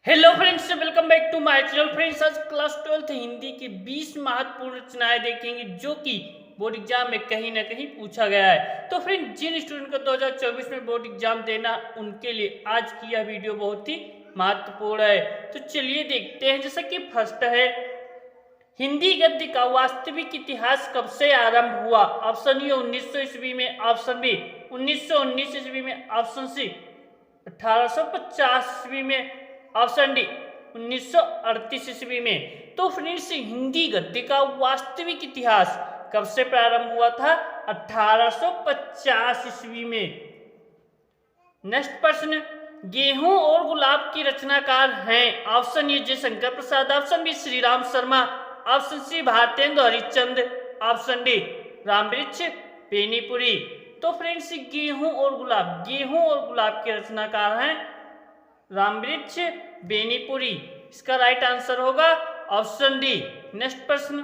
Hello friends, welcome back to my channel. Friends, आज class 12th Hindi की 20 महत्वपूर्ण रचनाएं देखेंगे जो कि बोर्ड एग्जाम में कहीं ना कहीं पूछा गया है। तो फ्रेंड्स, जिन स्टूडेंट को 2024 में बोर्ड एग्जाम देना, उनके लिए आज की यह वीडियो बहुत ही महत्वपूर्ण है। तो चलिए देखते हैं। जैसा कि फर्स्ट है, हिंदी गद्य का वास्तविक इतिहास कब से आरंभ हुआ? ऑप्शन ए 1900 ईस्वी में, ऑप्शन बी 1919 ईस्वी में, ऑप्शन सी 1850 ईस्वी में, ऑप्शन डी 1938 ईस्वी में। तो फ्रेंड्स, हिंदी गद्य का वास्तविक इतिहास कब से प्रारंभ हुआ था? 1850 ईस्वी में। नेक्स्ट प्रश्न, गेहूं और गुलाब की रचनाकार हैं? Option A Jaishankar Prasad, option B Shri Ram Sharma, option C Bharatendu Harishchandra, option D Rambriksh Benipuri. तो फ्रेंड्स, गेहूं और गुलाब के रचनाकार हैं रामवृक्ष बेनीपुरी। इसका राइट आंसर होगा ऑप्शन डी। नेक्स्ट प्रश्न,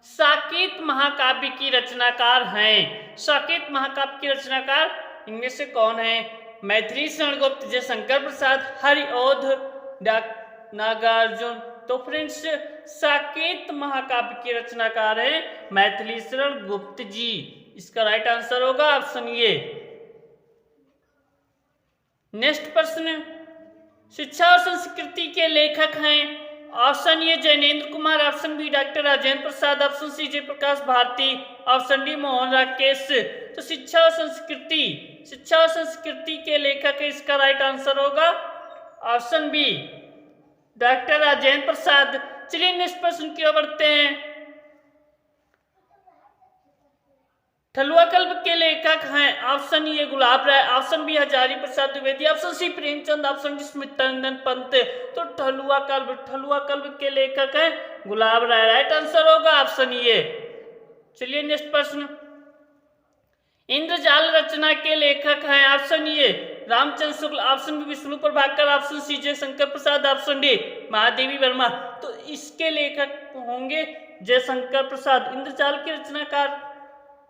साकेत महाकाव्य की रचनाकार हैं? साकेत महाकाव्य की रचनाकार इनमें से कौन है? मैथिली शरण गुप्त, जयशंकर प्रसाद, हरिऔध, नागार्जुन। तो फ्रेंड्स, साकेत महाकाव्य की रचनाकार है मैथिली शरण गुप्त जी। इसका राइट आंसर होगा ऑप्शन ए। नेक्स्ट प्रश्न, शिक्षा और संस्कृति के लेखक हैं? Option A Jainendra Kumar, option B doctor Rajendra Prasad, option C Jaiprakash Bharti, option D Mohan Rakesh. तो शिक्षा और संस्कृति के लेखक है। इसका राइट आंसर होगा option B doctor Rajendra Prasad. चलिए नेक्स्ट प्रश्न की ओर बढ़ते हैं। ठलुआ कल्प के लेखक हैं? Option A Gulab Rai, option B Hazari Prasad Dwivedi, option C Premchand, option D Smitranjan Pant. तो ठलुआ कल्प के लेखक हैं गुलाब राय। राइट आंसर होगा ऑप्शन ए। चलिए नेक्स्ट प्रश्न, इंद्रजाल रचना के लेखक हैं? Option A Ramchandra Shukla, option B Vishnu Prabhakar, option C Jaishankar Prasad, option D Mahadevi Varma. तो इसके लेखक होंगे जयशंकर प्रसाद। इंद्रजाल के रचनाकार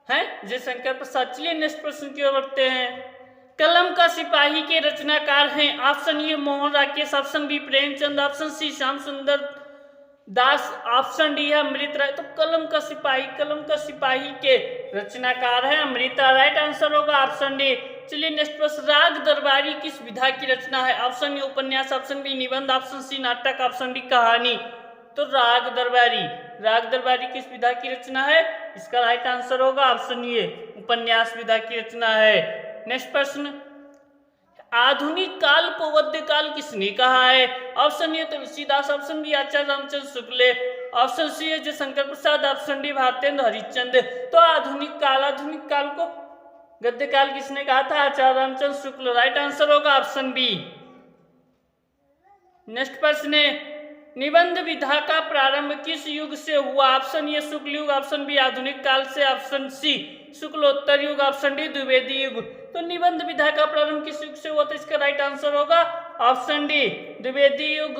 हैं जयशंकर प्रसाद। चलिए नेक्स्ट प्रश्न की ओर बढ़ते हैं। कलम का सिपाही के रचनाकार हैं? Option A Mohan Rakesh, option B Premchand, option C Shyam Sundar Das, option D है अमृता राय। तो कलम का सिपाही के रचनाकार है अमृता। राइट आंसर होगा ऑप्शन डी। चलिए नेक्स्ट प्रश्न, राग दरबारी किस विधा की रचना है? ऑप्शन ए उपन्यास, ऑप्शन बी निबंध, ऑप्शन सी नाटक, ऑप्शन डी कहानी। तो राग दरबारी किस विधा की रचना है? इसका राइट आंसर होगा ऑप्शन ए उपन्यास विधा की रचना है। नेक्स्ट प्रश्न, आधुनिक काल को गद्य काल किसने कहा है? Option A Tulsidas, option B Acharya Ramchandra Shukla, option C Jaishankar Prasad, option D Bharatendu Harishchandra. तो आधुनिक काल को गद्य काल किसने कहा था? आचार्य रामचंद्र शुक्ल। राइट आंसर होगा ऑप्शन बी। नेक्स्ट प्रश्न है, निबंध विधा का प्रारंभ किस युग से हुआ? ऑप्शन ए शुक्ल युग, ऑप्शन बी आधुनिक काल से, ऑप्शन सी शुक्लोत्तर युग, ऑप्शन डी द्विवेदी युग। तो निबंध विधा का प्रारंभ किस युग से हुआ? तो इसका राइट आंसर होगा ऑप्शन डी द्विवेदी युग।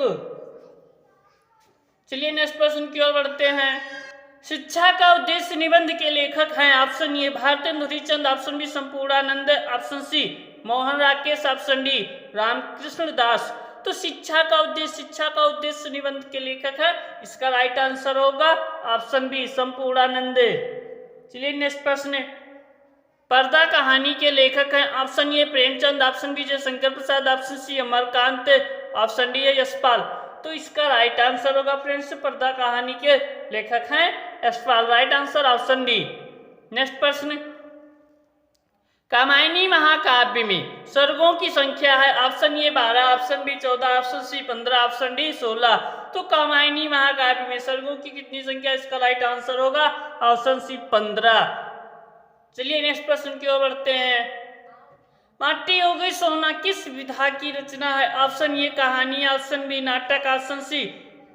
चलिए नेक्स्ट प्रश्न की ओर बढ़ते हैं। शिक्षा का उद्देश्य निबंध के लेखक हैं? Option A Bharatendu Harishchandra, option B Sampurnanand, option C Mohan Rakesh, option D Ramkrishna Das. तो शिक्षा का उद्देश्य निबंध के लेखक है। इसका राइट आंसर होगा ऑप्शन बी संपूर्णानंद। चलिए नेक्स्ट प्रश्न, पर्दा कहानी के लेखक हैं? Option A Premchand, option B Jaishankar Prasad, option C Amarkant, option D है यशपाल। तो इसका राइट आंसर होगा फ्रेंड्स, पर्दा कहानी के लेखक हैं Yashpal. Right answer option D. Next प्रश्न, कामायनी महाकाव्य में सर्गों की संख्या है? Option A 12, option B 14, option C 15, option D 16। तो कामायनी महाकाव्य में सर्गों की कितनी संख्या? इसका राइट आंसर होगा ऑप्शन सी 15। चलिए नेक्स्ट प्रश्न की ओर बढ़ते हैं। माटी हो गई सोना किस विधा की रचना है? ऑप्शन ए कहानी, ऑप्शन बी नाटक, ऑप्शन सी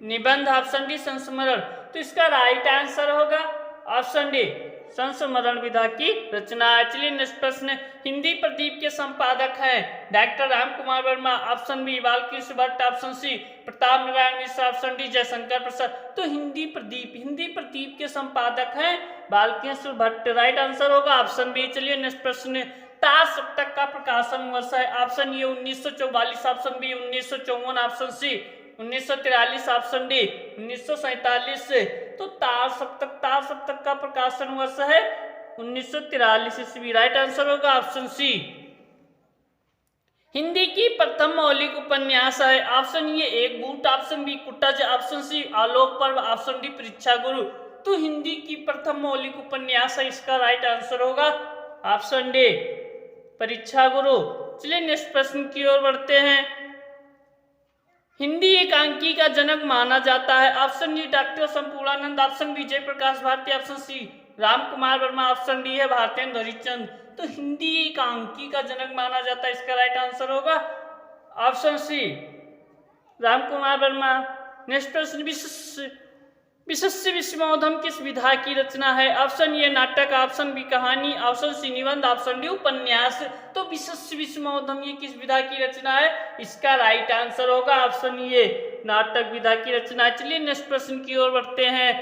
निबंध, ऑप्शन डी संस्मरण। तो इसका राइट आंसर होगा ऑप्शन डी संस्मरण विधा की रचना है। चलिए नेक्स्ट प्रश्न, हिंदी प्रदीप के संपादक हैं? Doctor Ram Kumar Verma, option B Balkrishna Bhatt, option C Pratap Narayan Mishra, option D Jaishankar Prasad. तो हिंदी प्रदीप के संपादक हैं बालकृष्ण भट्ट। राइट आंसर होगा ऑप्शन बी। चलिए नेक्स्ट प्रश्न, तार सप्तक का प्रकाशन वर्ष है? Option A 1944, option B 1954, option C 1943, option D 1947। तो तार सप्तक का प्रकाशन वर्ष है 1943 ईस्वी। राइट आंसर होगा ऑप्शन सी। हिंदी की प्रथम मौलिक उपन्यास है? ऑप्शन ए एक बूट, option B Kutaj, option C Alok Parv, option D परीक्षा गुरु। तो हिंदी की प्रथम मौलिक उपन्यास है, इसका राइट आंसर होगा ऑप्शन डी परीक्षा गुरु। चलिए नेक्स्ट प्रश्न की ओर बढ़ते हैं। हिंदी एकांकी का जनक माना जाता है? Option A doctor Sampurnanand, option B Jaiprakash Bharti, option C Ram Kumar Verma, option D है भारतेंदु हरिश्चंद्र। तो हिंदी एकांकी का जनक माना जाता है, इसका राइट आंसर होगा option C Ram Kumar Verma. Next प्रश्न, विशस्य विस्मोधम किस विधा की रचना है? ऑप्शन ए नाटक, ऑप्शन बी कहानी, ऑप्शन सी निबंध, ऑप्शन डी उपन्यास। तो विशस्य विस्मोधम ये किस विधा की रचना है? इसका राइट आंसर होगा ऑप्शन ए नाटक विधा की रचना। चलिए नेक्स्ट प्रश्न की ओर बढ़ते हैं।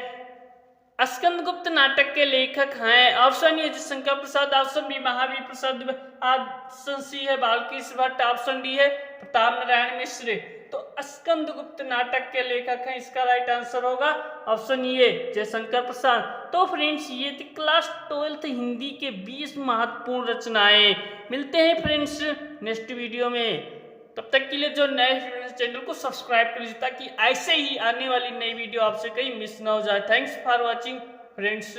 स्कंदगुप्त नाटक के लेखक हैं? Option A Shankar Prasad, option B Mahavir Prasad, option C है बालकृष्ण भट्ट, ऑप्शन डी है प्रताप नारायण मिश्र। तो स्कंदगुप्त नाटक के लेखक हैं, इसका राइट आंसर होगा ऑप्शन ए जयशंकर प्रसाद। तो फ्रेंड्स ये थी क्लास 12th हिंदी के 20 महत्वपूर्ण रचनाएं। मिलते हैं फ्रेंड्स नेक्स्ट वीडियो में, तब तक के लिए जो नए चैनल को सब्सक्राइब कर लीजिए ताकि ऐसे ही आने वाली नई वीडियो आपसे कहीं मिस ना हो जाए। Thanks for watching friends.